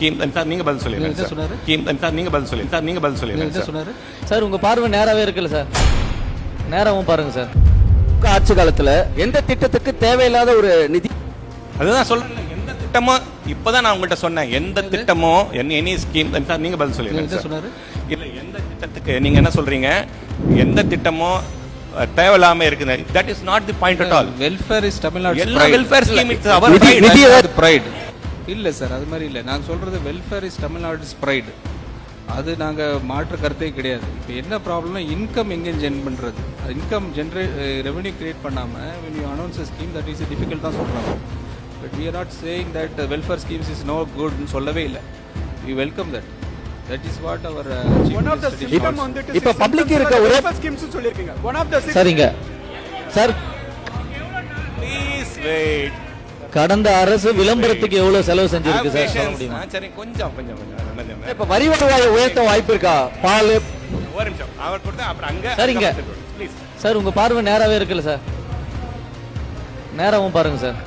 Sir நீங்க பதில் சொல்லுங்க சார் நீங்க பதில் சொல்லுங்க சார் நீங்க பதில் சொல்லுங்க சொன்னாரு சார் உங்க பார்வை நேராவே இருக்குல்ல சார், நேராவும் பாருங்க சார். ஆட்சி காலத்துல எந்த திட்டத்துக்கு தேவையில்லாத ஒரு நிதி, அதுதான் சொல்றேன். எந்த திட்டமோ இப்பதான் நான் உங்கள்கிட்ட சொன்னேன், எந்த திட்டமோ எனி ஸ்கீம் சார் நீங்க பதில் சொல்லுங்க சொன்னாரு. இல்ல எந்த திட்டத்துக்கு நீங்க என்ன சொல்றீங்க, எந்த திட்டமோ தேவையில்லாம இருக்குது. That is not the point at all. Welfare is Tamil Nadu எல்லா வெல்ஃபேர் ஸ்கீம் இட்ஸ் அவர் நிதி பிரைட் இல்ல சார், அது மாதிரி இல்ல. நான் சொல்றது வெல்ஃபேர் இஸ் தமிழ்நாடு பிரைட். அது நாங்க மாற்று கருத்தே கிடையாது. இப்போ என்ன ப்ராப்ளம்னா இன்கம் எங்க ஜென் பண்றது, இன்கம் ஜென்ரேட் ரெவென்யூ கிரியேட் பண்ணாம when you announce a scheme that is difficult தான் சொல்றாங்க. But we are not saying that welfare schemes is no good ன்னு சொல்லவே இல்ல. We welcome that. That is what our one of the system on the இப்ப public இருக்க ஒரே schemes சொல்லிருக்கீங்க. One of the சரிங்க சார், ப்ளீஸ் வெயிட். கடந்த அரசு விளம்பரத்துக்கு எவ்வளவு செலவு செஞ்சிருக்கு சார் சொல்ல முடியுமா? சரி கொஞ்சம் இப்ப வரி வருவாயை உயர்த்த வாய்ப்பு இருக்கா? பால் ஒரு நிமிஷம் அவர் கொடுத்தா அப்புறம் அங்க சரிங்க ப்ளீஸ் சார் உங்க பார்வை நேராவே இருக்குல்ல சார், நேராவும் பாருங்க சார்.